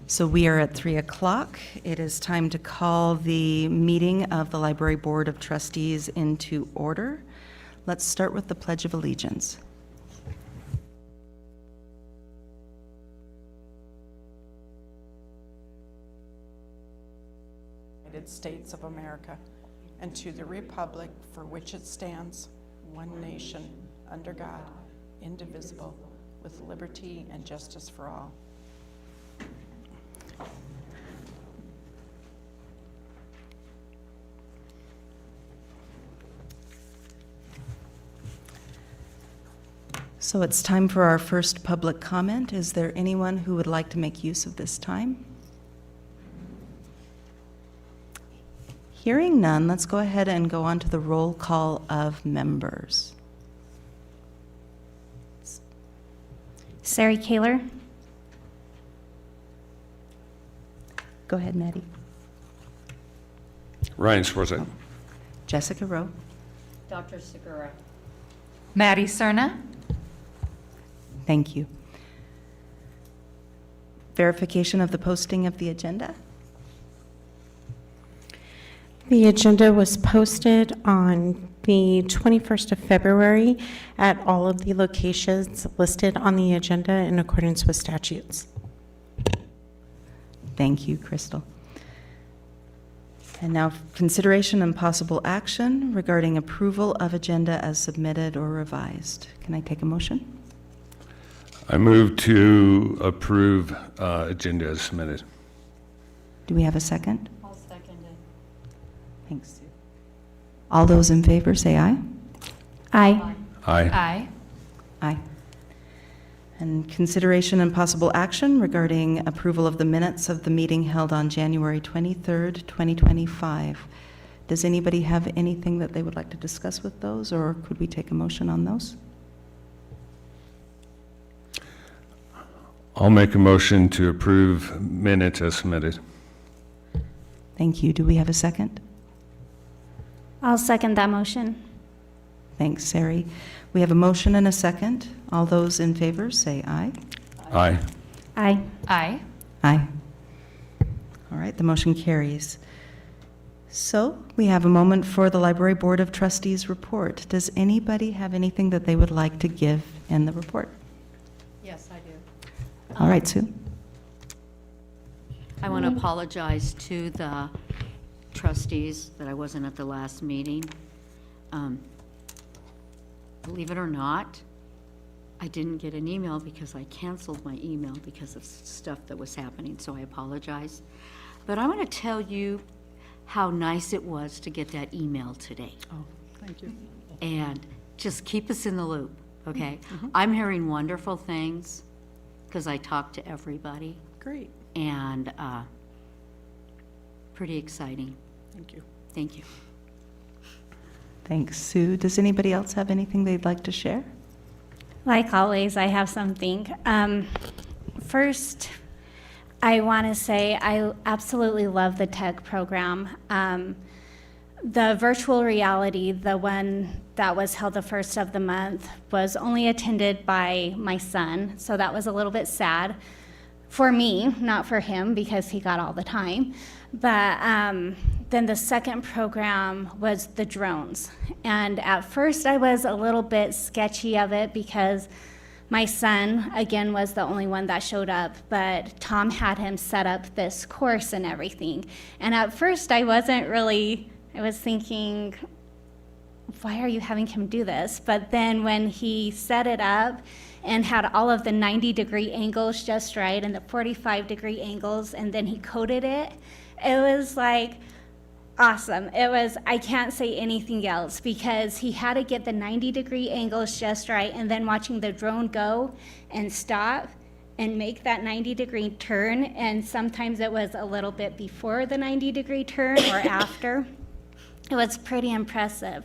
So we are at 3 o'clock. It is time to call the meeting of the Library Board of Trustees into order. Let's start with the Pledge of Allegiance. United States of America, and to the republic for which it stands, one nation, under God, indivisible, with liberty and justice for all. So it's time for our first public comment. Is there anyone who would like to make use of this time? Hearing none, let's go ahead and go on to the roll call of members. Sari Kaler. Go ahead, Maddie. Ryan Swarzak. Jessica Rowe. Dr. Segura. Maddie Cerna. Thank you. Verification of the posting of the agenda. The agenda was posted on the 21st of February at all of the locations listed on the agenda in accordance with statutes. Thank you, Crystal. And now consideration and possible action regarding approval of agenda as submitted or revised. Can I take a motion? I move to approve agenda as submitted. Do we have a second? I'll second it. Thanks, Sue. All those in favor say aye. Aye. Aye. Aye. Aye. And consideration and possible action regarding approval of the minutes of the meeting held on January 23rd, 2025. Does anybody have anything that they would like to discuss with those, or could we take a motion on those? I'll make a motion to approve minutes as submitted. Thank you. Do we have a second? I'll second that motion. Thanks, Sari. We have a motion and a second. All those in favor say aye. Aye. Aye. Aye. Aye. All right, the motion carries. So we have a moment for the Library Board of Trustees report. Does anybody have anything that they would like to give in the report? Yes, I do. All right, Sue. I want to apologize to the trustees that I wasn't at the last meeting. Believe it or not, I didn't get an email because I canceled my email because of stuff that was happening, so I apologize. But I want to tell you how nice it was to get that email today. Oh, thank you. And just keep us in the loop, okay? I'm hearing wonderful things because I talk to everybody, Great, and pretty exciting. thank you. Thank you. Thanks, Sue. Does anybody else have anything they'd like to share? Like always, I have something. First, I want to say I absolutely love the tech program. The virtual reality, the one that was held the first of the month, was only attended by my son, so that was a little bit sad for me, not for him, because he got all the time. But then the second program was the drones. And at first I was a little bit sketchy of it because my son, again, was the only one that showed up, but Tom had him set up this course and everything. And at first I was thinking, why are you having him do this? But then when he set it up and had all of the 90-degree angles just right and the 45-degree angles, and then he coded it, it was like awesome. It was, I can't say anything else, because he had to get the 90-degree angles just right, and then watching the drone go and stop and make that 90-degree turn, and sometimes it was a little bit before the 90-degree turn or after. It was pretty impressive.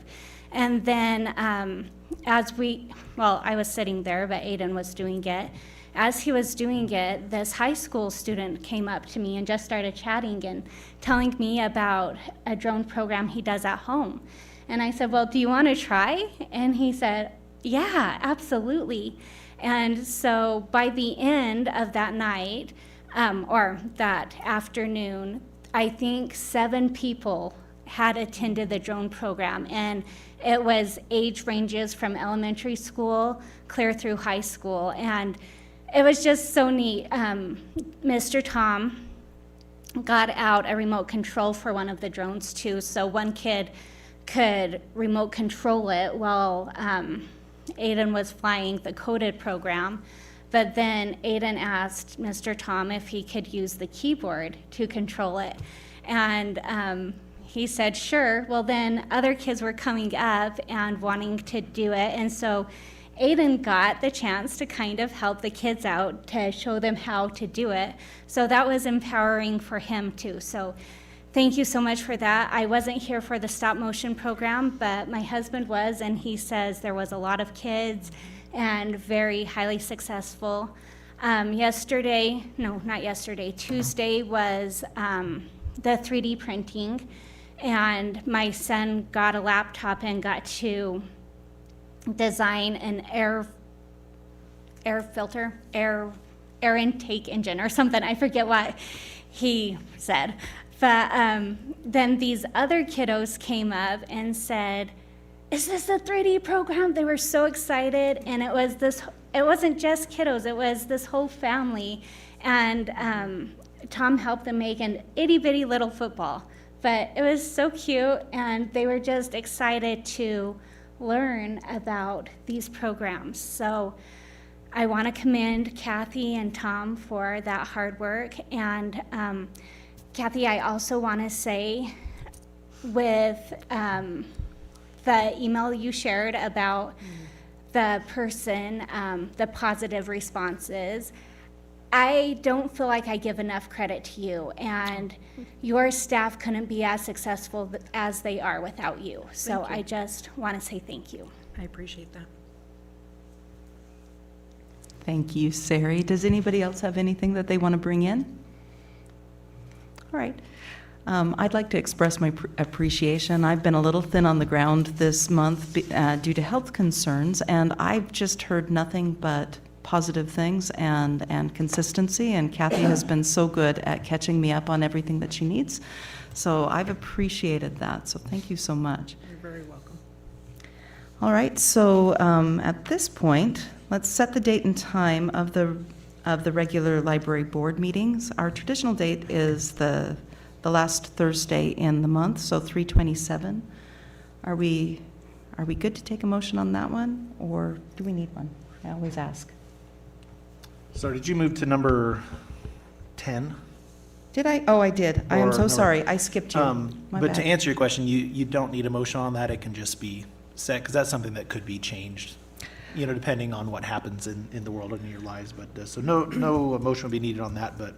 And then I was sitting there, but Aiden was doing it. As he was doing it, this high school student came up to me and just started chatting and telling me about a drone program he does at home. And I said, well, do you want to try? And he said, yeah, absolutely. And so by the end of that night, or that afternoon, I think 7 people had attended the drone program, and it was age ranges from elementary school clear through high school, and it was just so neat. Mr. Tom got out a remote control for one of the drones too, so one kid could remote control it while Aiden was flying the coded program. But then Aiden asked Mr. Tom if he could use the keyboard to control it, and he said sure. Well, then other kids were coming up and wanting to do it, and so Aiden got the chance to kind of help the kids out to show them how to do it. So that was empowering for him too. So thank you so much for that. I wasn't here for the stop motion program, but my husband was, and he says there was a lot of kids and very highly successful. Tuesday was the 3D printing, and my son got a laptop and got to design an air intake engine or something. I forget what he said. But then these other kiddos came up and said, "Is this a 3D program?" They were so excited, and it wasn't just kiddos, it was this whole family. And Tom helped them make an itty bitty little football. But it was so cute, and they were just excited to learn about these programs. So I want to commend Kathy and Tom for that hard work. And Kathy, I also want to say, with the email you shared about the person, the positive responses, I don't feel like I give enough credit to you, and your staff couldn't be as successful as they are without you. So I just want to say thank you. I appreciate that. Thank you, Sari. Does anybody else have anything that they want to bring in? All right. I'd like to express my appreciation. I've been a little thin on the ground this month due to health concerns, and I've just heard nothing but positive things and consistency, and Kathy has been so good at catching me up on everything that she needs. So I've appreciated that, so thank you so much. You're very welcome. All right, so at this point, let's set the date and time of the regular library board meetings. Our traditional date is the last Thursday in the month, so 3/27. Are we good to take a motion on that one, or do we need one? I always ask. So did you move to number 10? Did I? Oh, I did. I am Or so number- sorry. I skipped you. My But to bad. answer your question, you don't need a motion on that. It can just be set, because that's something that could be changed, depending on what happens in the world and in your lives. But so no motion will be needed on that, but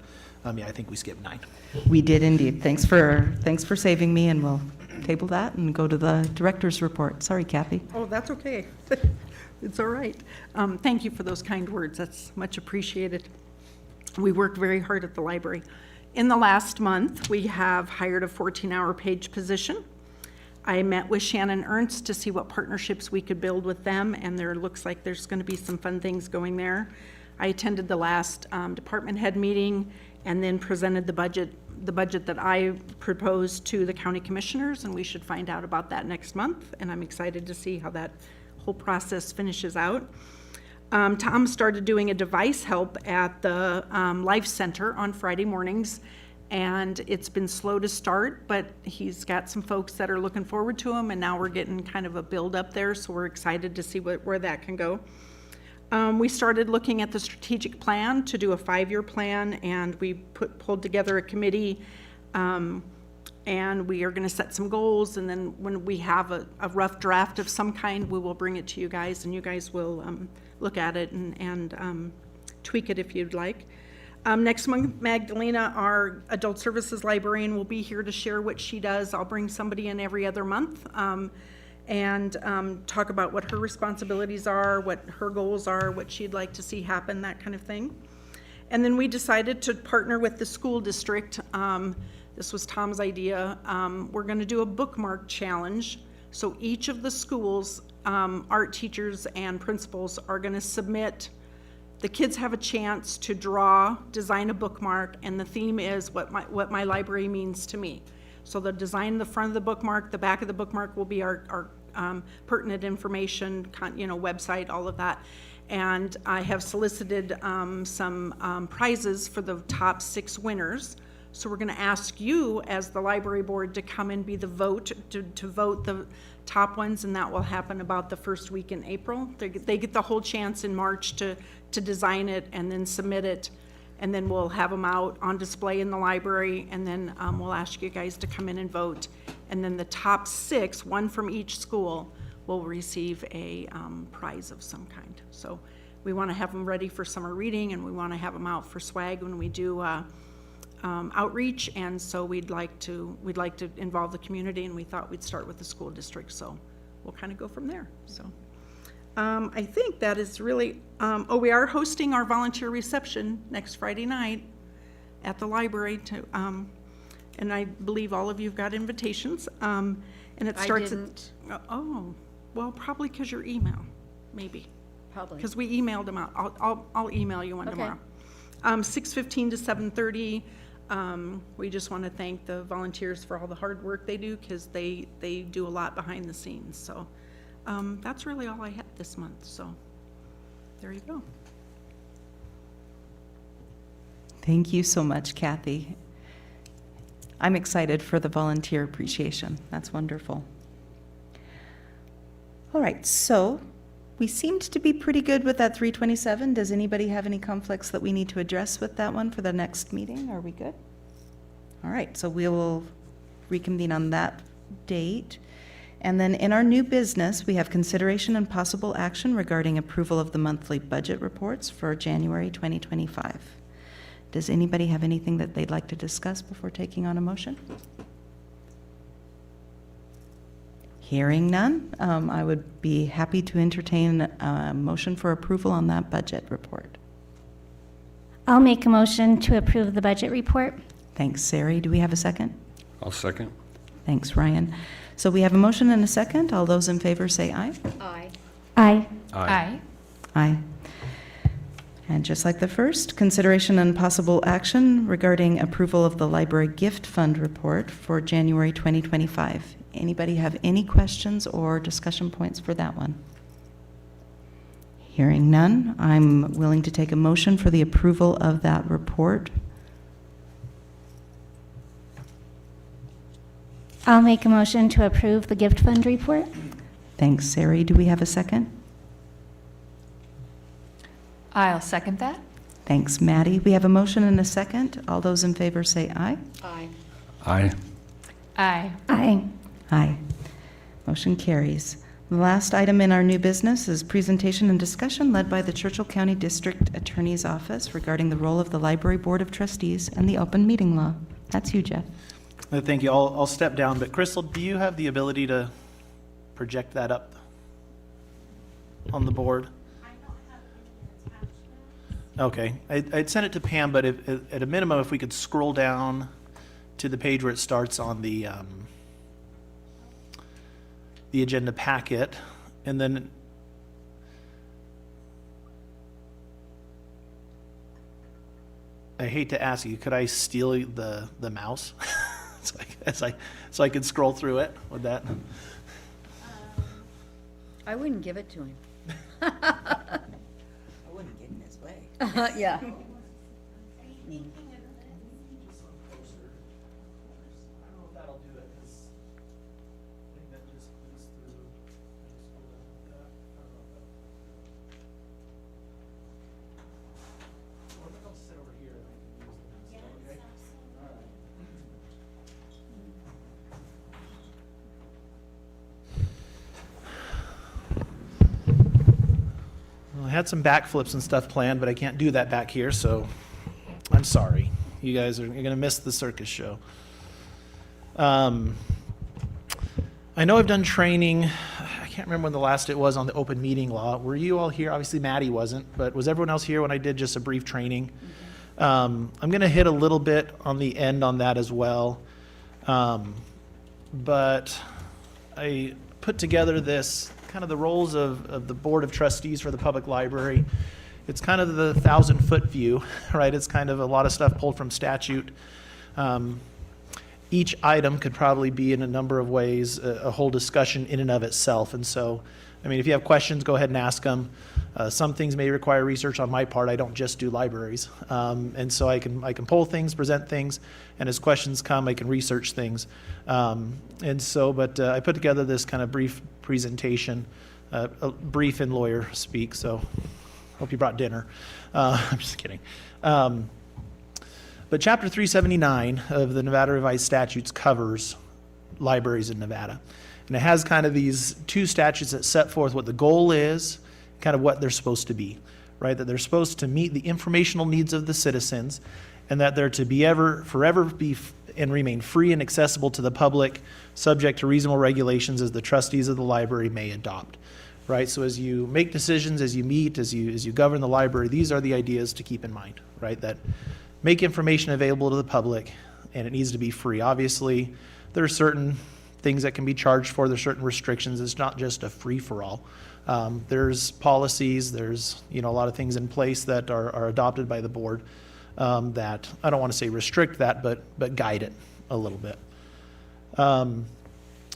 yeah, I think we skipped 9. We did indeed. Thanks for saving me, and we'll table that and go to the director's report. Sorry, Kathy. Oh, that's okay. It's all right. Thank you for those kind words. That's much appreciated. We work very hard at the library. In the last month, we have hired a 14-hour page position. I met with Shannon Ernst to see what partnerships we could build with them, and there looks like there's going to be some fun things going there. I attended the last department head meeting and then presented the budget that I proposed to the county commissioners, and we should find out about that next month, and I'm excited to see how that whole process finishes out. Tom started doing a device help at the Life Center on Friday mornings, and it's been slow to start, but he's got some folks that are looking forward to him, and now we're getting kind of a build up there, so we're excited to see where that can go. We started looking at the strategic plan to do a 5-year plan, and we pulled together a committee, and we are going to set some goals, and then when we have a rough draft of some kind, we will bring it to you guys, and you guys will look at it and tweak it if you'd like. Next month, Magdalena, our adult services librarian, will be here to share what she does. I'll bring somebody in every other month and talk about what her responsibilities are, what her goals are, what she'd like to see happen, that kind of thing. And then we decided to partner with the school district. This was Tom's idea. We're going to do a bookmark challenge. So each of the schools, art teachers and principals are going to submit the kids have a chance to draw, design a bookmark, and the theme is what my library means to me. So they'll design the front of the bookmark, the back of the bookmark will be our pertinent information, website, all of that. And I have solicited some prizes for the top 6 winners. So we're gonna ask you, as the library board, to come and be the vote, to vote the top ones, and that will happen about the first week in April. They get the whole chance in March to design it and then submit it, and then we'll have them out on display in the library, and then we'll ask you guys to come in and vote. And then the top 6, one from each school, will receive a prize of some kind. So we want to have them ready for summer reading, and we want to have them out for swag when we do outreach, and so we'd like to involve the community, and we thought we'd start with the school district, so we'll kind of go from there. So I think that is really, we are hosting our volunteer reception next Friday night at the library and I believe all of you've got invitations, and it I starts didn't. oh, well, probably because your email, maybe. Probably. Because we emailed them out. I'll email you one Okay. tomorrow. 6:15 to 7:30. We just want to thank the volunteers for all the hard work they do, because they do a lot behind the scenes. So that's really all I had this month. So there you go. Thank you so much, Kathy. I'm excited for the volunteer appreciation. That's wonderful. All right, so we seemed to be pretty good with that 327. Does anybody have any conflicts that we need to address with that one for the next meeting? Are we good? All right, so we will reconvene on that date. And then in our new business, we have consideration and possible action regarding approval of the monthly budget reports for January 2025. Does anybody have anything that they'd like to discuss before taking on a motion? Hearing none, I would be happy to entertain a motion for approval on that budget report. I'll make a motion to approve the budget report. Thanks, Sari. Do we have a second? I'll second. Thanks, Ryan. So we have a motion and a second. All those in favor say aye. Aye. Aye. Aye. Aye. And just like the first, consideration and possible action regarding approval of the library gift fund report for January 2025. Anybody have any questions or discussion points for that one? Hearing none, I'm willing to take a motion for the approval of that report. I'll make a motion to approve the gift fund report. Thanks, Sari. Do we have a second? I'll second that. Thanks, Maddie. We have a motion and a second. All those in favor say aye. Aye. Aye. Aye. Aye. Aye. Motion carries. The last item in our new business is presentation and discussion led by the Churchill County District Attorney's Office regarding the role of the Library Board of Trustees and the open meeting law. That's you, Jeff. Thank you. I'll step down, but Crystal, do you have the ability to project that up on the board? Okay, I'd sent it to Pam, but at a minimum, if we could scroll down to the page where it starts on the agenda packet, and then I hate to ask you, could I steal the mouse? so I could scroll through it with that? I wouldn't give it to him. I wouldn't get in his way. Yeah. I had some backflips and stuff planned, but I can't do that back here, so I'm sorry. You guys you're going to miss the circus show. I know I've done training. I can't remember when the last it was on the open meeting law. Were you all here? Obviously, Maddie wasn't, but was everyone else here when I did just a brief training? I'm going to hit a little bit on the end on that as well. But I put together this kind of the roles of the Board of Trustees for the Public Library. it's kind of the 1,000-foot view, right? It's kind of a lot of stuff pulled from statute. Each item could probably be in a number of ways a whole discussion in and of itself. And so, I mean, if you have questions, go ahead and ask them. Some things may require research on my part. I don't just do libraries. And so I can pull things, present things, and as questions come, I can research things. And so, but I put together this kind of brief presentation, brief in lawyer speak, so hope you brought dinner. I'm just kidding. But Chapter 379 of the Nevada Revised Statutes covers libraries in Nevada. And it has kind of these two statutes that set forth what the goal is, kind of what they're supposed to be, right? That they're supposed to meet the informational needs of the citizens, and that they're to be forever be and remain free and accessible to the public, subject to reasonable regulations as the trustees of the library may adopt, right? So as you make decisions, as you meet, as you govern the library, these are the ideas to keep in mind, right? That make information available to the public, and it needs to be free. Obviously, there are certain things that can be charged for. There's certain restrictions. It's not just a free-for-all. There's policies. There's a lot of things in place that are adopted by the board that I don't want to say restrict that, but guide it a little bit.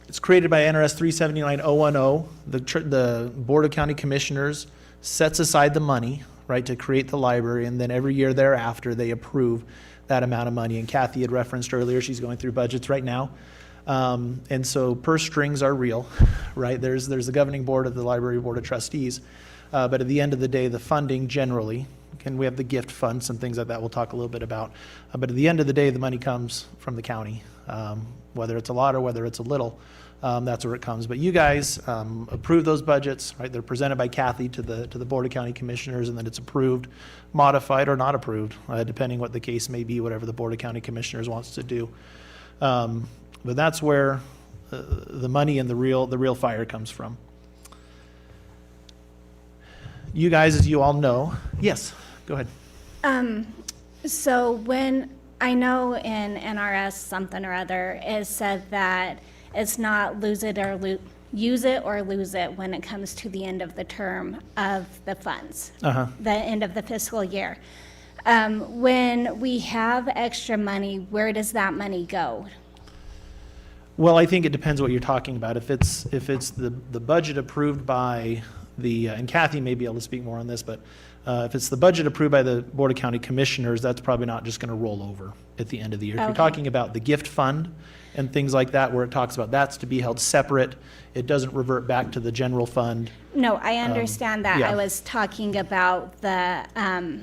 It's created by NRS 379-010. The Board of County Commissioners sets aside the money, right, to create the library, and then every year thereafter they approve that amount of money. And Kathy had referenced earlier, she's going through budgets right now. And so purse strings are real, right? There's the governing board of the Library Board of Trustees. But at the end of the day, the funding generally, and we have the gift fund, some things like that we'll talk a little bit about. But at the end of the day, the money comes from the county, whether it's a lot or whether it's a little. That's where it comes. But you guys approve those budgets, right? They're presented by Kathy to the Board of County Commissioners, and then it's approved, modified, or not approved, depending what the case may be, whatever the Board of County Commissioners wants to do. But that's where the money and the real fire comes from. You guys, as you all know, yes, go ahead. So when, I know in NRS something or other, it said that it's not use it or lose it when it comes to the end of the term of the funds, the end of the fiscal year. When we have extra money, where does that money go? Well, I think it depends what you're talking about. If it's the budget approved by and Kathy may be able to speak more on this, but if it's the budget approved by the Board of County Commissioners, that's probably not just going to roll over at the end of the year. If you're talking about the gift fund and things like that, where it talks about that's to be held separate, it doesn't revert back to the general fund. No, I understand that. yeah. I was talking about the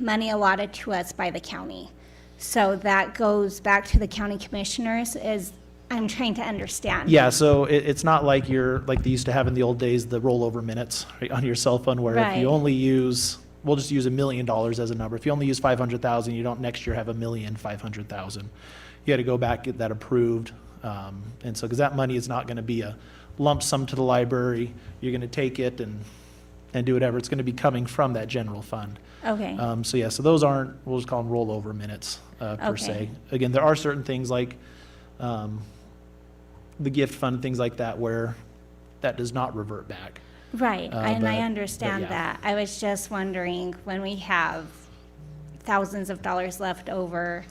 money allotted to us by the county. So that goes back to the county commissioners, I'm trying to understand. Yeah, so it's not like like they used to have in the old days, the rollover minutes, right, on your cell phone, where if Right. you only use, we'll just use $1 million as a number. If you only use 500,000, you don't next year have 1,500,000. You got to go back, get that approved. And so, because that money is not going to be a lump sum to the library, you're going to take it and do whatever. It's going to be coming from that general fund. Okay. So yeah, so those aren't, we'll just call them rollover minutes per Okay. se. Again, there are certain things like the gift fund, things like that, where that does not revert back. Right, and I but understand yeah. that. I was just wondering, when we have thousands of dollars left over,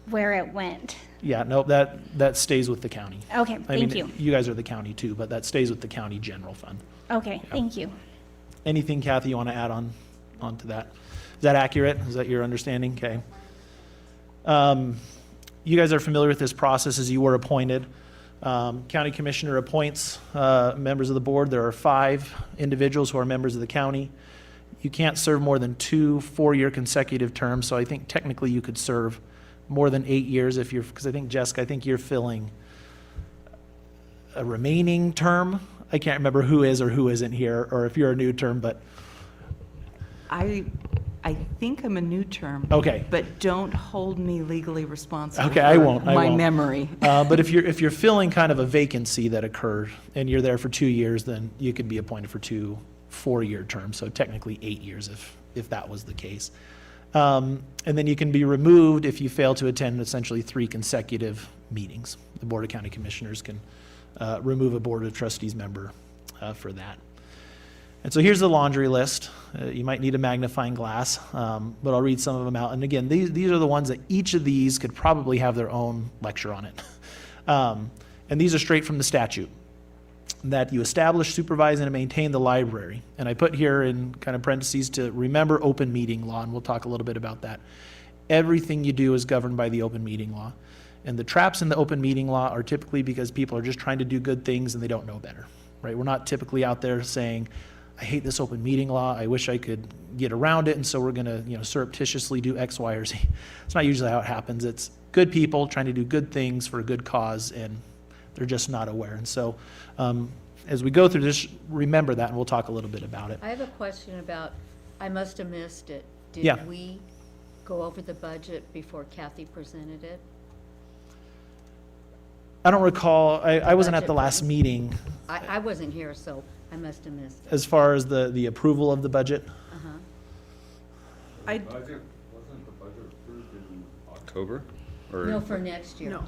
where it went. Yeah, no, that stays with the county. Okay, I thank mean, you. you guys are the county too, but that stays with the county general fund. Okay, thank you. Anything, Kathy, you want to add on to that? Is that accurate? Is that your understanding? Okay. You guys are familiar with this process as you were appointed. County Commissioner appoints members of the board. There are 5 individuals who are members of the county. You can't serve more than 2 4-year consecutive terms, so I think technically you could serve more than 8 years because I think, Jessica, I think you're filling a remaining term. I can't remember who is or who isn't here, or if you're a new term, but I think I'm a new term. okay. But don't hold me legally responsible. Okay, I for won't. My memory. But if you're filling kind of a vacancy that occurred and you're there for 2 years, then you could be appointed for 2 4-year terms. So technically 8 years if that was the case. And then you can be removed if you fail to attend essentially 3 consecutive meetings. The Board of County Commissioners can remove a Board of Trustees member for that. And so here's the laundry list. You might need a magnifying glass, but I'll read some of them out. And again, these are the ones that each of these could probably have their own lecture on it. And these are straight from the statute, that you establish, supervise, and maintain the library. And I put here in kind of parentheses to remember open meeting law, and we'll talk a little bit about that. Everything you do is governed by the open meeting law. And the traps in the open meeting law are typically because people are just trying to do good things and they don't know better, right? We're not typically out there saying, I hate this open meeting law, I wish I could get around it, and so we're gonna, surreptitiously do X, Y, or Z. It's not usually how it happens. It's good people trying to do good things for a good cause, and they're just not aware. And so, as we go through this, remember that, and we'll talk a little bit about it. I have a question about, I must have missed it. Yeah. Did we go over the budget before Kathy presented it? I don't recall, I wasn't at Budget the last vote. meeting I wasn't here, so I must have missed it. as far as the approval of the budget. Uh-huh. I, Wasn't the budget approved in October? Or No, for next year. no.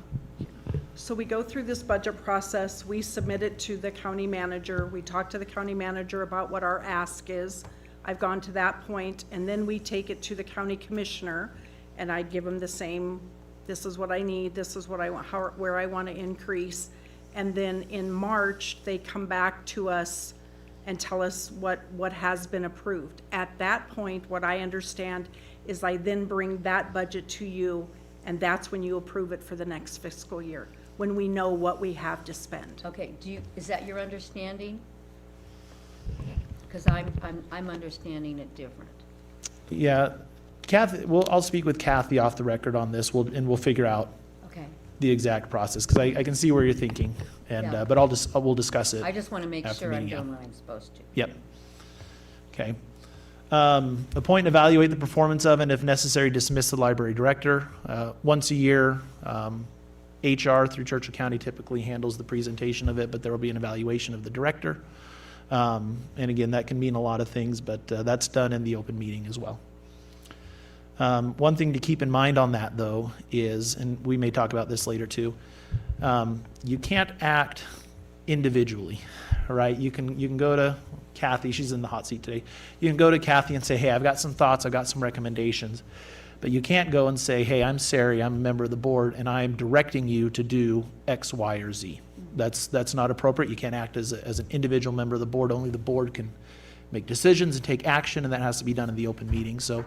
So we go through this budget process, we submit it to the county manager, we talk to the county manager about what our ask is. I've gone to that point, and then we take it to the county commissioner, and I give them the same, this is what I need, this is what I want, where I want to increase. And then in March, they come back to us and tell us what has been approved. At that point, what I understand is I then bring that budget to you, and that's when you approve it for the next fiscal year, when we know what we have to spend. Okay, is that your understanding? Because I'm understanding it different. Yeah, Kathy, I'll speak with Kathy off the record on this, and we'll figure out Okay. the exact process, because I can see where you're thinking, and, Yeah. but we'll discuss it. I just want to make After sure I'm meeting, yeah. doing what I'm supposed to. Yep. Okay. Appoint and evaluate the performance of, and if necessary, dismiss the library director. Once a year, HR through Churchill County typically handles the presentation of it, but there will be an evaluation of the director. And again, that can mean a lot of things, but that's done in the open meeting as well. One thing to keep in mind on that, though, is, and we may talk about this later too, you can't act individually, right? You can go to Kathy, she's in the hot seat today. You can go to Kathy and say, hey, I've got some thoughts, I've got some recommendations. But you can't go and say, hey, I'm Sari, I'm a member of the board, and I'm directing you to do X, Y, or Z. That's not appropriate. You can't act as an individual member of the board. Only the board can make decisions and take action, and that has to be done in the open meeting. So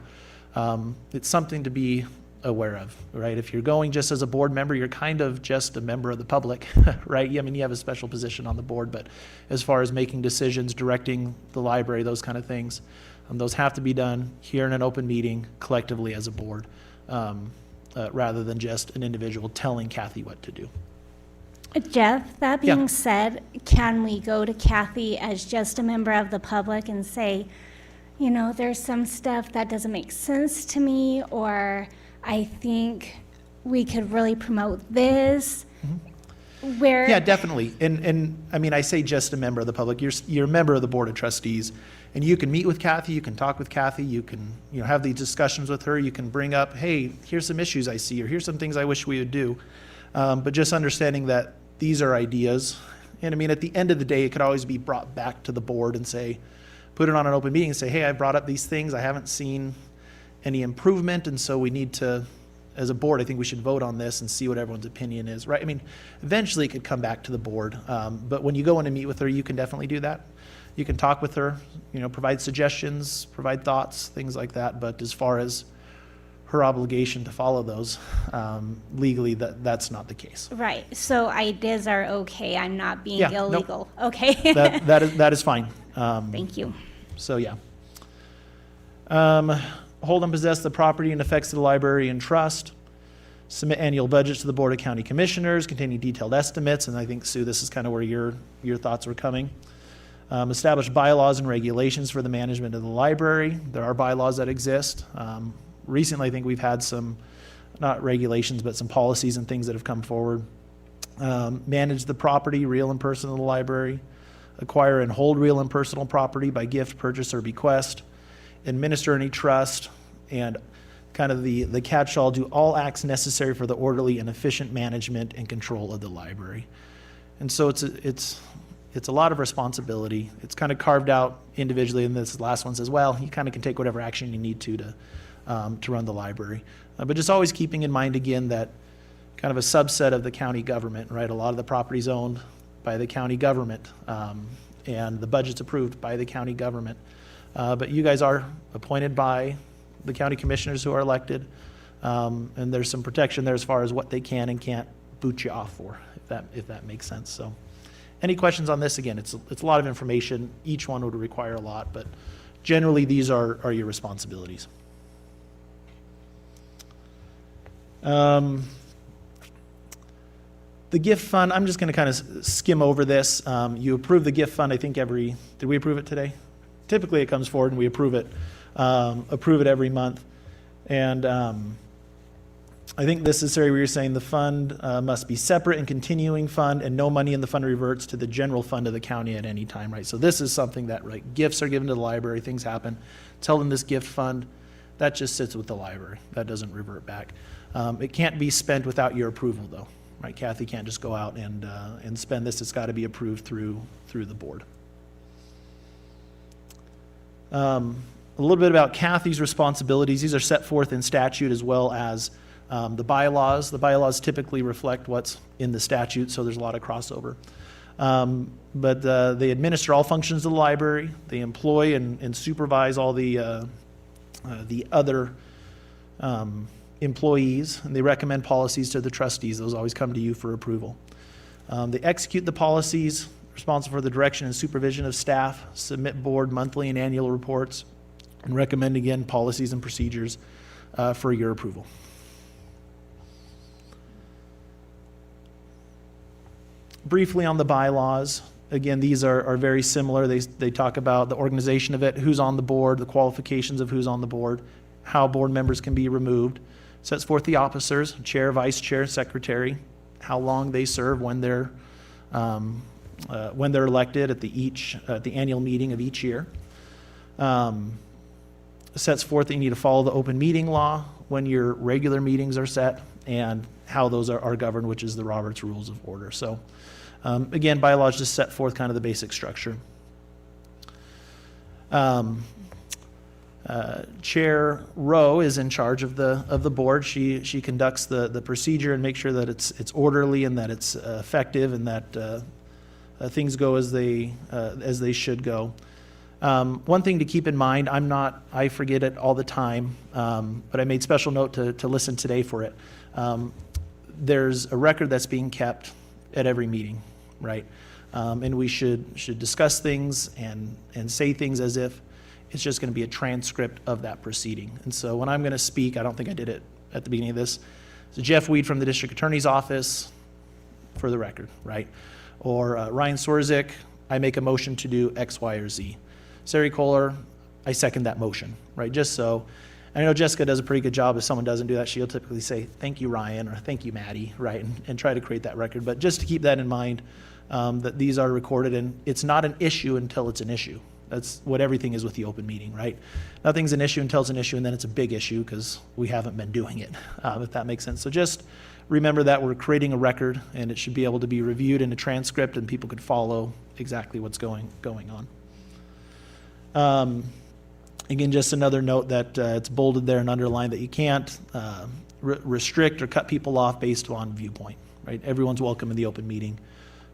it's something to be aware of, right? If you're going just as a board member, you're kind of just a member of the public, right? I mean, you have a special position on the board, but as far as making decisions, directing the library, those kind of things, those have to be done here in an open meeting collectively as a board, rather than just an individual telling Kathy what to do. Jeff, that Yeah. being said, can we go to Kathy as just a member of the public and say, there's some stuff that doesn't make sense to me, or I think we could really promote this? Where? Yeah, definitely. And I mean, I say just a member of the public. You're a member of the Board of Trustees, and you can meet with Kathy, you can talk with Kathy, you can have these discussions with her. You can bring up, hey, here's some issues I see, or here's some things I wish we would do. But just understanding that these are ideas, and I mean, at the end of the day, it could always be brought back to the board and say, put it on an open meeting and say, hey, I brought up these things, I haven't seen any improvement, and so we need to, as a board, I think we should vote on this and see what everyone's opinion is, right? I mean, eventually it could come back to the board, but when you go in and meet with her, you can definitely do that. You can talk with her, provide suggestions, provide thoughts, things like that, but as far as her obligation to follow those, legally, that's not the case. Right, so ideas are okay, I'm not being Yeah, nope. illegal, okay? That is fine. Thank you. So, yeah. Hold and possess the property and effects of the library and trust. Submit annual budgets to the Board of County Commissioners containing detailed estimates, and I think, Sue, this is kind of where your thoughts were coming. Establish bylaws and regulations for the management of the library. There are bylaws that exist. Recently, I think we've had some, not regulations, but some policies and things that have come forward. Manage the property, real and personal, of the library. Acquire and hold real and personal property by gift, purchase, or bequest. Administer any trust, and kind of the catch-all, do all acts necessary for the orderly and efficient management and control of the library. And so it's It's a lot of responsibility. It's kind of carved out individually, and this last one says, well, you kind of can take whatever action you need to run the library. But just always keeping in mind, again, that kind of a subset of the county government, right? A lot of the property's owned by the county government, and the budget's approved by the county government. But you guys are appointed by the county commissioners who are elected, and there's some protection there as far as what they can and can't boot you off for, if that makes sense. So, any questions on this? Again, it's a lot of information. Each one would require a lot, but generally these are your responsibilities. The gift fund, I'm just going to kind of skim over this. You approve the gift fund, I think did we approve it today? Typically it comes forward and we approve it every month. And I think this is where you're saying the fund must be separate and continuing fund, and no money in the fund reverts to the general fund of the county at any time, right? So this is something that, right, gifts are given to the library, things happen. Tell them this gift fund, that just sits with the library. That doesn't revert back. It can't be spent without your approval, though, right? Kathy can't just go out and spend this. It's got to be approved through the board. A little bit about Kathy's responsibilities. These are set forth in statute as well as the bylaws. The bylaws typically reflect what's in the statute, so there's a lot of crossover. But they administer all functions of the library. They employ and supervise all the other employees, and they recommend policies to the trustees. Those always come to you for approval. They execute the policies, responsible for the direction and supervision of staff, submit board monthly and annual reports, and recommend, again, policies and procedures for your approval. Briefly on the bylaws, again, these are very similar. They talk about the organization of it, who's on the board, the qualifications of who's on the board, how board members can be removed, sets forth the officers, chair, vice chair, secretary, how long they serve when they're elected at the annual meeting of each year. Sets forth that you need to follow the open meeting law when your regular meetings are set, and how those are governed, which is the Roberts Rules of Order. So, again, bylaws just set forth kind of the basic structure. Chair Rowe is in charge of the board. She conducts the procedure and makes sure that it's orderly and that it's effective, and that things go as they should go. One thing to keep in mind, I forget it all the time, but I made special note to listen today for it. There's a record that's being kept at every meeting, right? And we should discuss things and say things as if it's just going to be a transcript of that proceeding. And so when I'm going to speak, I don't think I did it at the beginning of this. So Jeff Weed from the District Attorney's Office, for the record, right? Or Ryan Swerzik, I make a motion to do X, Y, or Z. Sari Kohler, I second that motion, right? Just so, I know Jessica does a pretty good job. If someone doesn't do that, she'll typically say, thank you, Ryan, or thank you, Maddie, right? And try to create that record. But just to keep that in mind, that these are recorded, and it's not an issue until it's an issue. That's what everything is with the open meeting, right? Nothing's an issue until it's an issue, and then it's a big issue because we haven't been doing it, if that makes sense. So just remember that we're creating a record, and it should be able to be reviewed in a transcript, and people could follow exactly what's going on. Again, just another note that it's bolded there and underlined that you can't restrict or cut people off based on viewpoint, right? Everyone's welcome in the open meeting,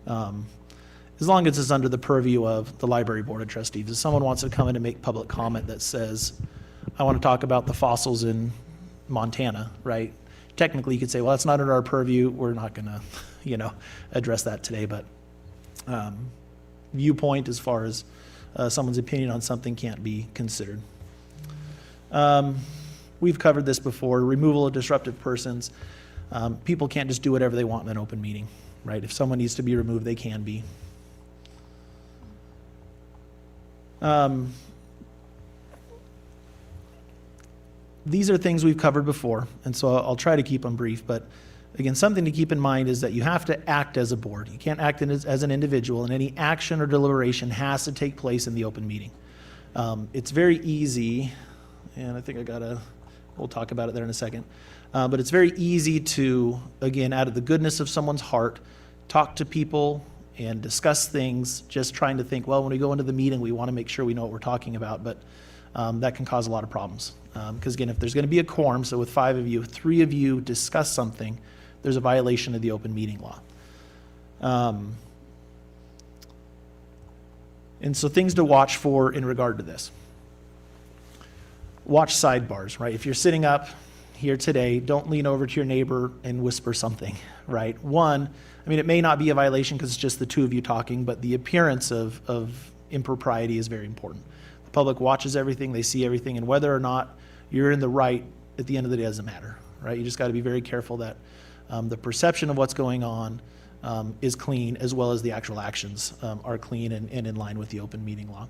as long as it's under the purview of the Library Board of Trustees. If someone wants to come in and make public comment that says, I want to talk about the fossils in Montana, right? Technically, you could say, well, that's not under our purview. We're not going to, address that today. But viewpoint as far as someone's opinion on something can't be considered. We've covered this before. Removal of disruptive persons. People can't just do whatever they want in an open meeting, right? If someone needs to be removed, they can be. These are things we've covered before, and so I'll try to keep them brief, but again, something to keep in mind is that you have to act as a board. You can't act as an individual, and any action or deliberation has to take place in the open meeting. It's very easy, and I think we'll talk about it there in a second, but it's very easy to, again, out of the goodness of someone's heart, talk to people and discuss things, just trying to think, well, when we go into the meeting, we want to make sure we know what we're talking about, but that can cause a lot of problems. Because again, if there's going to be a quorum, so with 5 of you, 3 of you discuss something, there's a violation of the open meeting law. And so things to watch for in regard to this. Watch sidebars, right? If you're sitting up here today, don't lean over to your neighbor and whisper something, right? One, I mean, it may not be a violation because it's just the 2 of you talking, but the appearance of impropriety is very important. The public watches everything, they see everything, and whether or not you're in the right, at the end of the day, doesn't matter, right? You just got to be very careful that the perception of what's going on is clean, as well as the actual actions are clean and in line with the open meeting law.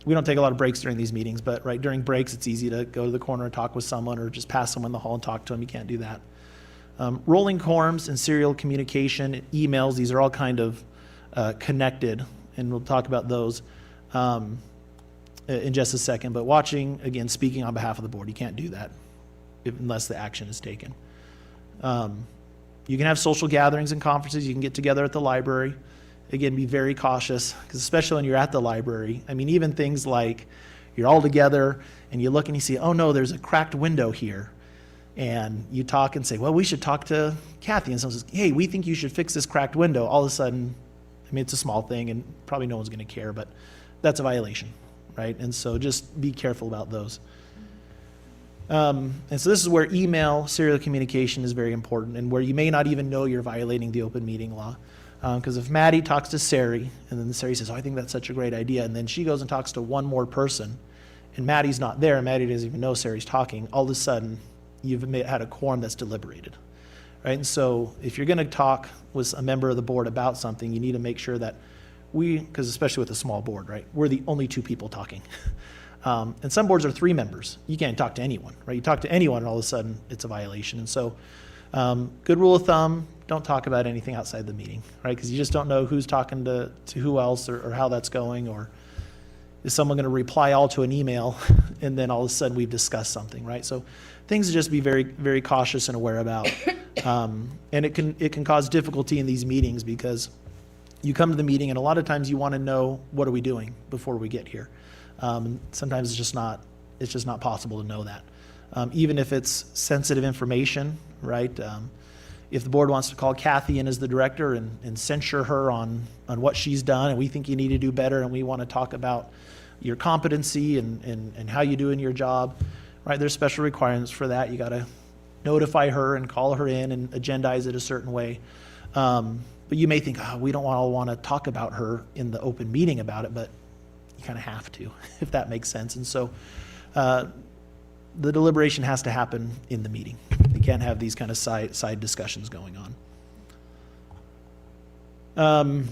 We don't take a lot of breaks during these meetings, but right during breaks, it's easy to go to the corner and talk with someone, or just pass someone in the hall and talk to them. You can't do that. Rolling quorums and serial communication, emails, these are all kind of connected, and we'll talk about those in just a second. But watching, again, speaking on behalf of the board, you can't do that unless the action is taken. You can have social gatherings and conferences. You can get together at the library. Again, be very cautious, because especially when you're at the library, I mean, even things like you're all together and you look and you see, oh no, there's a cracked window here. And you talk and say, well, we should talk to Kathy. And someone says, hey, we think you should fix this cracked window. All of a sudden, I mean, it's a small thing and probably no one's going to care, but that's a violation, right? And so just be careful about those. And so this is where email, serial communication is very important, and where you may not even know you're violating the open meeting law. Because if Maddie talks to Sari, and then Sari says, oh, I think that's such a great idea, and then she goes and talks to one more person, and Maddie's not there, and Maddie doesn't even know Sari's talking, all of a sudden, you've had a quorum that's deliberated, right? And so if you're going to talk with a member of the board about something, you need to make sure that because especially with a small board, right, we're the only 2 people talking. And some boards are 3 members. You can't talk to anyone, right? You talk to anyone, and all of a sudden, it's a violation. And so good rule of thumb, don't talk about anything outside the meeting, right? Because you just don't know who's talking to who else, or how that's going, or is someone going to reply all to an email and then all of a sudden we've discussed something, right? So things to just be very, very cautious and aware about. And it can cause difficulty in these meetings, because you come to the meeting and a lot of times you want to know, what are we doing before we get here? Sometimes it's just not possible to know that. Even if it's sensitive information, right? If the board wants to call Kathy in as the director and censure her on what she's done, and we think you need to do better, and we want to talk about your competency and how you do in your job, right? There's special requirements for that. You got to notify her and call her in and agendize it a certain way. But you may think, oh, we don't all want to talk about her in the open meeting about it, but you kind of have to, if that makes sense. And so the deliberation has to happen in the meeting. You can't have these kind of side discussions going on.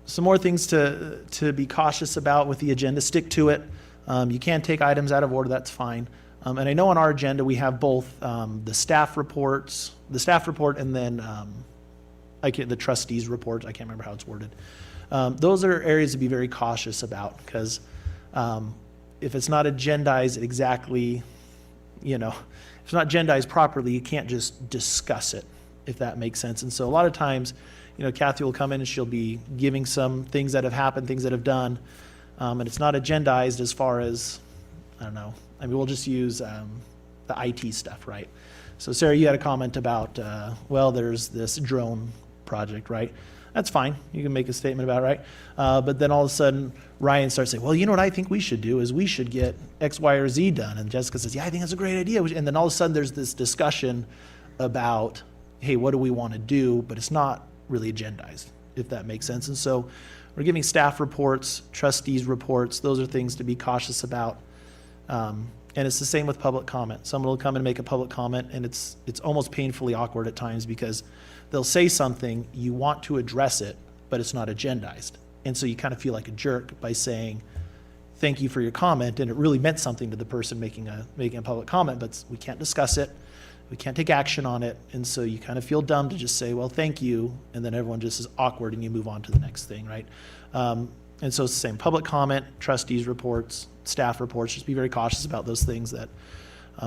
Some more things to be cautious about with the agenda. Stick to it. You can take items out of order, that's fine. And I know on our agenda we have both the staff report, and then the trustees report. I can't remember how it's worded. Those are areas to be very cautious about, because if it's not agendized exactly, if it's not agendized properly, you can't just discuss it, if that makes sense. And so a lot of times, Kathy will come in and she'll be giving some things that have happened, things that have done, and it's not agendized as far as, I don't know, we'll just use the IT stuff, right? So Sarah, you had a comment about, there's this drone project, right? That's fine. You can make a statement about it, right? But then all of a sudden, Ryan starts saying, well, you know what I think we should do is we should get X, Y, or Z done. And Jessica says, yeah, I think that's a great idea. And then all of a sudden there's this discussion about, hey, what do we want to do? But it's not really agendized, if that makes sense. And so we're giving staff reports, trustees reports. Those are things to be cautious about. And it's the same with public comment. Someone will come and make a public comment, and it's almost painfully awkward at times, because they'll say something, you want to address it, but it's not agendized. And so you kind of feel like a jerk by saying, thank you for your comment, and it really meant something to the person making a public comment, but we can't discuss it, we can't take action on it, and so you kind of feel dumb to just say, well, thank you, and then everyone just is awkward and you move on to the next thing, right? And so it's the same, public comment, trustees reports, staff reports, just be very cautious about those things. That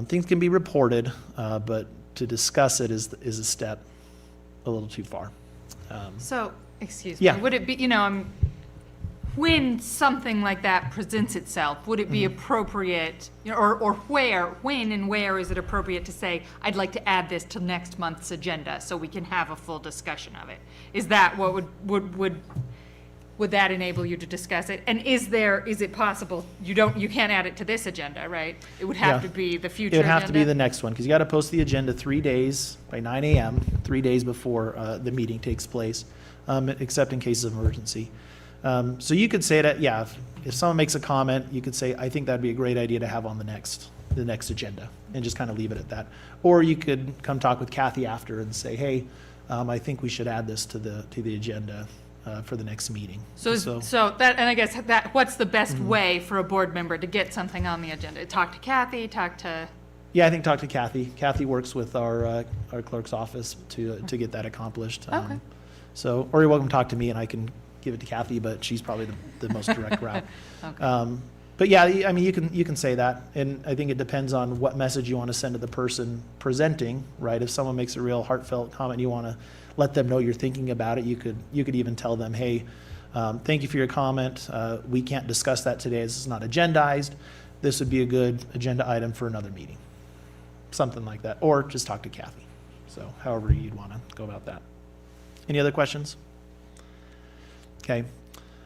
things can be reported, but to discuss it is a step a little too far. So, excuse me, Yeah. would it be, when something like that presents itself, would it be appropriate, or when and where is it appropriate to say, I'd like to add this to next month's agenda so we can have a full discussion of it? Is that what would that enable you to discuss it? And is it possible, you can't add it to this agenda, right? It would have Yeah. to be the future It agenda? would have to be the next one, because you got to post the agenda 3 days by 9 AM, 3 days before the meeting takes place, except in cases of emergency. So you could say that, yeah, if someone makes a comment, you could say, I think that'd be a great idea to have on the next agenda, and just kind of leave it at that. Or you could come talk with Kathy after and say, hey, I think we should add this to the agenda for the next meeting. So that, and I guess that, what's the best way for a board member to get something on the agenda? Talk to Kathy, talk to, Yeah, I think talk to Kathy. Kathy works with our clerk's office to get that accomplished. Okay. So, or you're welcome to talk to me and I can give it to Kathy, but she's probably the most direct route. okay. But yeah, I mean, you can say that, and I think it depends on what message you want to send to the person presenting, right? If someone makes a real heartfelt comment, you want to let them know you're thinking about it. You could even tell them, hey, thank you for your comment. We can't discuss that today. This is not agendized. This would be a good agenda item for another meeting. Something like that, or just talk to Kathy. So however you'd want to go about that. Any other questions? Okay.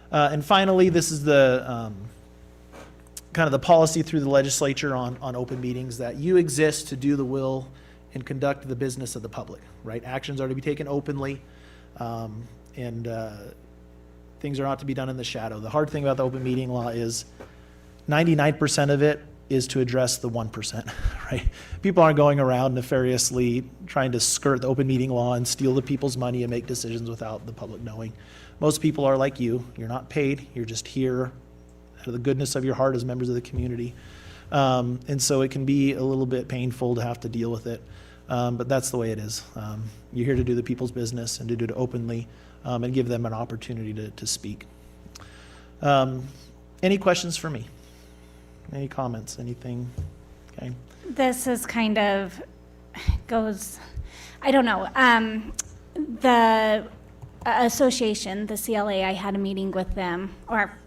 And finally, this is the kind of the policy through the legislature on open meetings, that you exist to do the will and conduct the business of the public, right? Actions are to be taken openly, and things are not to be done in the shadow. The hard thing about the open meeting law is 99% of it is to address the 1%, right? People aren't going around nefariously trying to skirt the open meeting law and steal the people's money and make decisions without the public knowing. Most people are like you. You're not paid. You're just here out of the goodness of your heart as members of the community. And so it can be a little bit painful to have to deal with it. But that's the way it is. You're here to do the people's business and to do it openly, and give them an opportunity to speak. Any questions for me? Any comments? Anything? Okay. This is kind of goes, I don't know. The association, the CLA, I had a meeting with them, or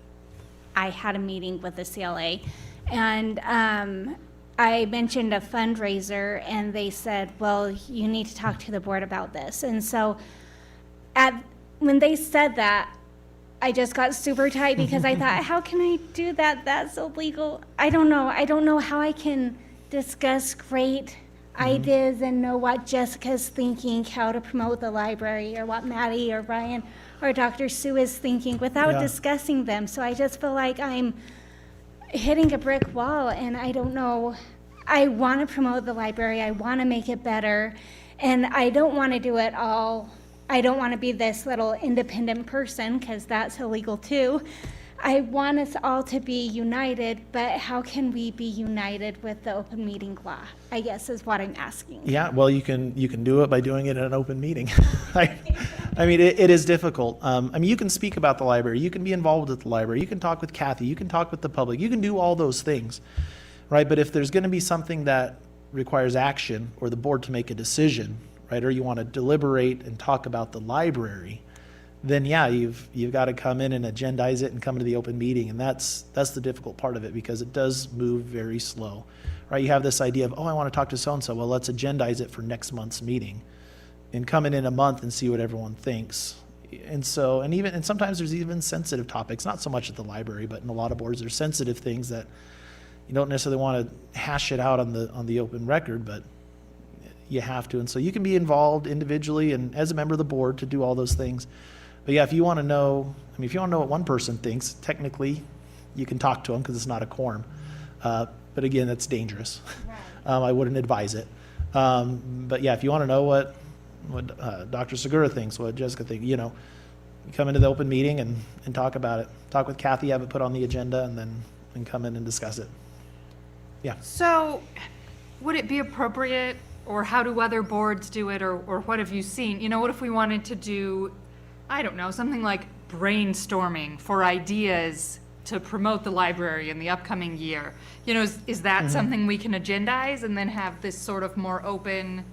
I had a meeting with the CLA, and I mentioned a fundraiser, and they said, well, you need to talk to the board about this. And so when they said that, I just got super tight because I thought, how can I do that? That's illegal. I don't know how I can discuss great ideas and know what Jessica's thinking, how to promote the library, or what Maddie or Ryan or Dr. Sue is thinking without Yeah. discussing them. So I just feel like I'm hitting a brick wall, and I don't know. I want to promote the library. I want to make it better, and I don't want to do it all. I don't want to be this little independent person, because that's illegal too. I want us all to be united, but how can we be united with the open meeting law, I guess is what I'm asking. Yeah, well, you can do it by doing it in an open meeting. I mean, it is difficult. I mean, you can speak about the library. You can be involved with the library. You can talk with Kathy. You can talk with the public. You can do all those things, right? But if there's going to be something that requires action, or the board to make a decision, right, or you want to deliberate and talk about the library, then yeah, you've got to come in and agendize it and come to the open meeting. And that's the difficult part of it, because it does move very slow, right? You have this idea of, oh, I want to talk to so-and-so. Well, let's agendize it for next month's meeting, and come in a month and see what everyone thinks. And so, and sometimes there's even sensitive topics, not so much at the library, but in a lot of boards, there's sensitive things that you don't necessarily want to hash it out on the open record, but you have to. And so you can be involved individually and as a member of the board to do all those things. But yeah, if you want to know, if you want to know what one person thinks, technically you can talk to them, because it's not a quorum. But again, that's dangerous. I wouldn't advise it. But yeah, if you want to know what Dr. Segura thinks, what Jessica thinks, you come into the open meeting and talk about it. Talk with Kathy, have it put on the agenda, and then come in and discuss it. Yeah. So, would it be appropriate, or how do other boards do it, or what have you seen? What if we wanted to do, I don't know, something like brainstorming for ideas to promote the library in the upcoming year? Is that something we can agendize and then have this sort of more open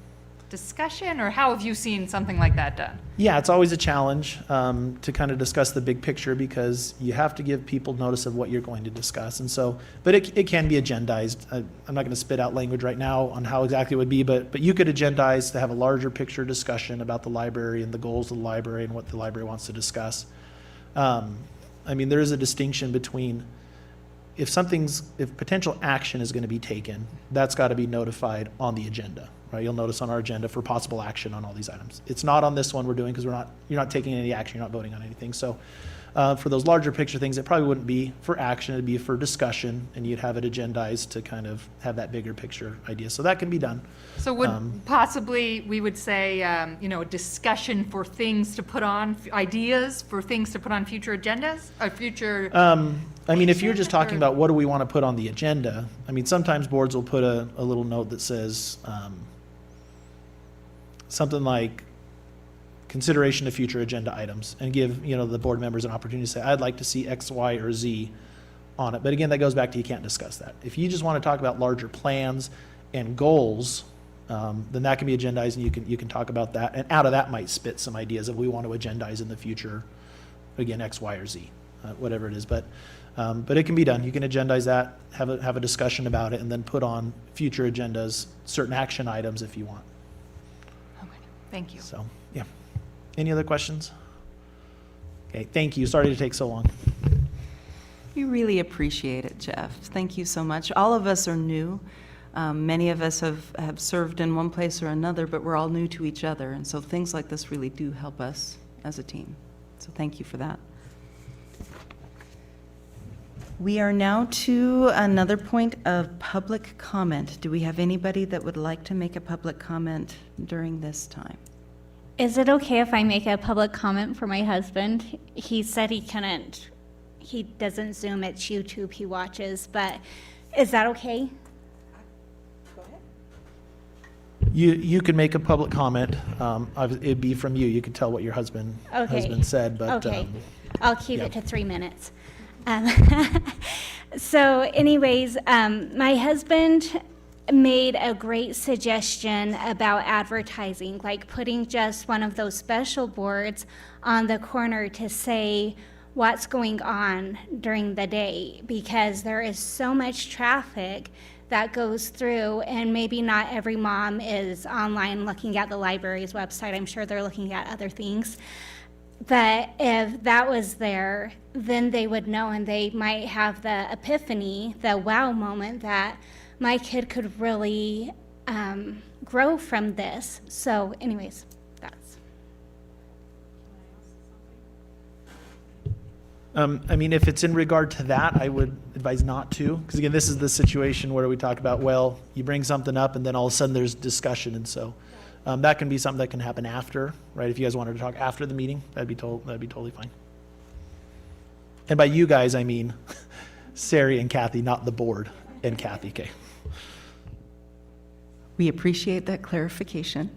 discussion, or how have you seen something like that done? Yeah, it's always a challenge to kind of discuss the big picture because you have to give people notice of what you're going to discuss. And so, but it can be agendized. I'm not going to spit out language right now on how exactly it would be, but you could agendize to have a larger picture discussion about the library and the goals of the library and what the library wants to discuss. I mean, there is a distinction between if potential action is going to be taken, that's got to be notified on the agenda, right? You'll notice on our agenda for possible action on all these items. It's not on this one we're doing because you're not taking any action, you're not voting on anything. So for those larger picture things, it probably wouldn't be for action, it'd be for discussion, and you'd have it agendized to kind of have that bigger picture idea. So that can be done. So would possibly, we would say, a discussion for things to put on, ideas for things to put on future agendas, or future? I mean, if you're just talking about what do we want to put on the agenda, I mean, sometimes boards will put a little note that says something like consideration of future agenda items and give, the board members an opportunity to say, I'd like to see X, Y, or Z on it. But again, that goes back to you can't discuss that. If you just want to talk about larger plans and goals, then that can be agendized and you can talk about that. And out of that might spit some ideas of we want to agendize in the future, again, X, Y, or Z, whatever it is. But it can be done. You can agendize that, have a discussion about it, and then put on future agendas certain action items if you want. Okay, thank you. So, yeah. Any other questions? Okay, thank you. Sorry to take so long. We really appreciate it, Jeff. Thank you so much. All of us are new. Many of us have served in one place or another, but we're all new to each other. And so things like this really do help us as a team. So thank you for that. We are now to another point of public comment. Do we have anybody that would like to make a public comment during this time? Is it okay if I make a public comment for my husband? He said he couldn't, he doesn't Zoom, it's YouTube he watches, but is that okay? You can make a public comment. It'd be from you. You could tell what your husband said, but Okay, I'll keep yeah. it to 3 minutes. So anyways, my husband made a great suggestion about advertising, like putting just one of those special boards on the corner to say what's going on during the day, because there is so much traffic that goes through, and maybe not every mom is online looking at the library's website. I'm sure they're looking at other things. But if that was there, then they would know, and they might have the epiphany, the wow moment that my kid could really grow from this. So anyways, that's. I mean, if it's in regard to that, I would advise not to, because again, this is the situation where we talk about, well, you bring something up and then all of a sudden there's discussion, and so that can be something that can happen after, right? If you guys wanted to talk after the meeting, that'd be totally fine. And by you guys, I mean Sari and Kathy, not the board and Kathy, okay? We appreciate that clarification.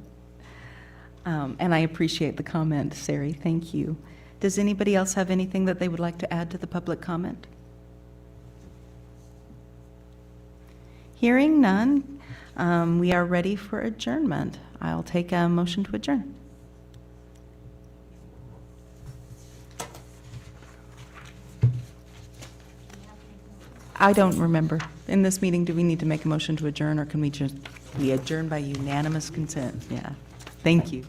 And I appreciate the comment, Sari. Thank you. Does anybody else have anything that they would like to add to the public comment? Hearing none, we are ready for adjournment. I'll take a motion to adjourn. I don't remember. In this meeting, do we need to make a motion to adjourn, or can we adjourn by unanimous consent? Yeah. Thank you.